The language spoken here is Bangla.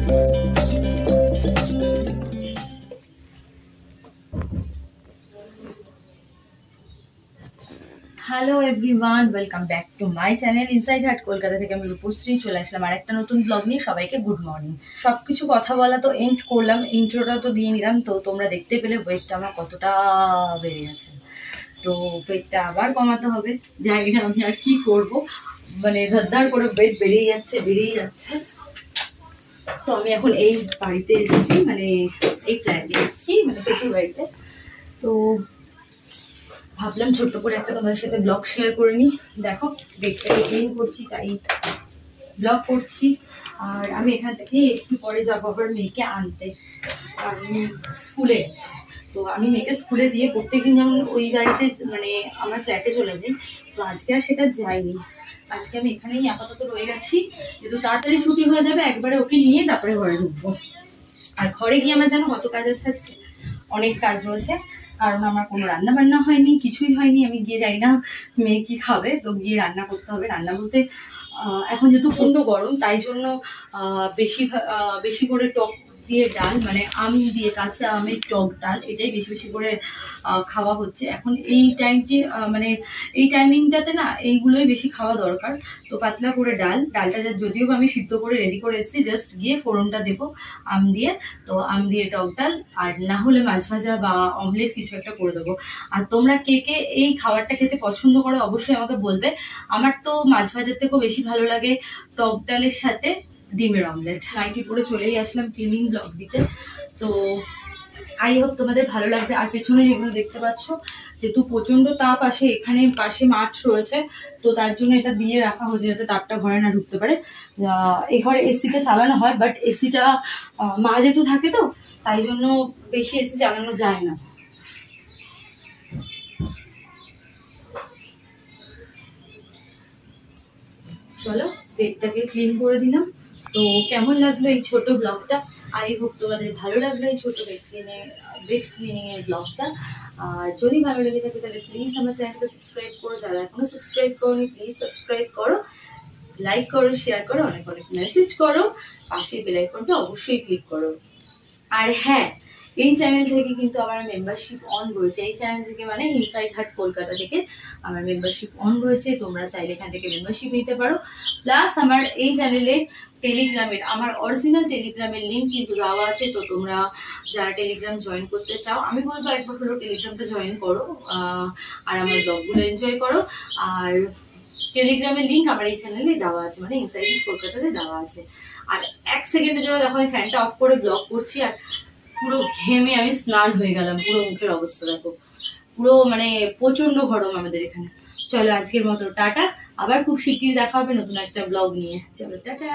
Hello everyone, welcome back to my channel inside heart Kolkata থেকে আমি রূপশ্রী চলে আসলাম আর একটা নতুন ব্লগ নিয়ে। সবাইকে গুড মর্নিং। সবকিছু কথা বলা তো এন্ড করলাম, ইন্ট্রোটা তো দিয়ে নিলাম। তো তোমরা দেখতে পেলে ওয়েটটা আমার কতটা বেড়ে গেছে। তো ওয়েটটা আবার কমাতে হবে, জানি না আমি আর কি করব, মানে ধার করে ওয়েট বেড়েই যাচ্ছে। তো আমি এখন এই বাড়িতে এসেছি, মানে এই ফ্ল্যাটে এসেছি, মানে শ্বশুর বাড়িতে। তো ভাবলাম ছোট্ট করে একটা তোমাদের সাথে ব্লগ শেয়ার করে নিই। দেখো বেডটাকে ক্লিন করছি, তাই ব্লগ করছি। আর আমি এখান থেকে একটু পরে যাবো আবার মেয়েকে আনতে, কারণ স্কুলে গেছে। তো আমি মেয়েকে স্কুলে দিয়ে প্রত্যেকদিন যেমন ওই গাড়িতে মানে আমার ফ্ল্যাটে চলে যাই, তো আজকে আর সেটা যাইনি। আজকে আমি এখানেই আপাতত রয়ে গেছি, যেহেতু তাড়াতাড়ি ছুটি হয়ে যাবে, একবারে ওকে নিয়ে তারপরে ঘরে ঢুকবো। আর ঘরে গিয়ে আমার জানো কত কাজ আছে, আজকে অনেক কাজ রয়েছে। কারণ আমার কোনো রান্না বান্না হয়নি, কিছুই হয়নি। আমি গিয়ে যাই না মেয়ে কি খাবে, তো গিয়ে রান্না করতে হবে। রান্না বলতে এখন যেহেতু প্রচণ্ড গরম, তাই জন্য বেশি করে টক দিয়ে ডাল, মানে আম দিয়ে কাঁচা আমের টক ডাল, এটাই বেশি বেশি করে খাওয়া হচ্ছে এখন এই টাইমটি, মানে এই টাইমিংটাতে না এইগুলোই বেশি খাওয়া দরকার। তো পাতলা করে ডালটা যদিও আমি সিদ্ধ করে রেডি করে এসেছি, জাস্ট গিয়ে ফোড়নটা দেবো আম দিয়ে। তো আম দিয়ে টক ডাল, আর না হলে মাছ ভাজা বা অমলেট কিছু একটা করে দেবো। আর তোমরা কে কে এই খাবারটা খেতে পছন্দ করো অবশ্যই আমাকে বলবে। আমার তো মাছ ভাজার থেকেও বেশি ভালো লাগে টক ডালের সাথে ডিমের অমলেট। নাইটি পরে চলেই আসলাম ক্লিনিং ব্লগ দিতে। তো আই হোপ তোমাদের ভালো লাগবে। আর পেছনে যেগুলো দেখতে পাচ্ছ, যেহেতু প্রচন্ড তাপ আসে, এখানে পাশে মাঠ রয়েছে, তো তার জন্য এটা দিয়ে রাখা হয়েছে যাতে তাপটা ঘরে না ঢুকতে পারে। এই ঘরে এসিটা চালানো হয়, বাট এসিটা মা যেহেতু থাকে, তো তাই জন্য বেশি এসি চালানো যায় না। চলো বেডটাকে ক্লিন করে দিলাম। তো কেমন লাগলো এই ছোট ব্লগটা? আই হোপ তোমাদের ভালো লাগলো এই ছোট বেড ক্লিনিং এর ব্লগটা। আর যদি ভালো লেগে থাকে তাহলে প্লিজ আমার চ্যানেলটা সাবস্ক্রাইব করো। যারা এখনো সাবস্ক্রাইব করোনি প্লিজ সাবস্ক্রাইব করো, লাইক করো, শেয়ার করো, অনেক অনেক মেসেজ করো, পাশে বেল আইকনটা অবশ্যই ক্লিক করো। আর হ্যাঁ, এই চ্যানেল থেকে কিন্তু আমার মেম্বারশিপ অন রয়েছে। এই চ্যানেল থেকে মানে ইনসাইড হার্ট কলকাতা থেকে আমার মেম্বারশিপ অন রয়েছে। তোমরা চাইলে এখান থেকে মেম্বারশিপ নিতে পারো। প্লাস আমার এই চ্যানেলে টেলিগ্রামের, আমার অরিজিনাল টেলিগ্রামের লিঙ্ক কিন্তু দেওয়া আছে। তো তোমরা যারা টেলিগ্রাম জয়েন করতে চাও, আমি বলবো একবার হলো টেলিগ্রামটা জয়েন করো, আর আমার ব্লগগুলো এনজয় করো। আর টেলিগ্রামের লিঙ্ক আমার এই চ্যানেলে দেওয়া আছে, মানে ইনসাইড হার্ট কলকাতাতে দেওয়া আছে। আর এক সেকেন্ডের জন্য দেখো আমি ফ্যানটা অফ করে ব্লগ করছি, আর পুরো ঘেমে আমি স্নান হয়ে গেলাম। পুরো মুখের অবস্থা দেখো, পুরো মানে প্রচন্ড গরম আমাদের এখানে। চলো আজকের মতো টাটা, আবার খুব শিগগিরই দেখা হবে নতুন একটা ব্লগ নিয়ে। চলো টাটা।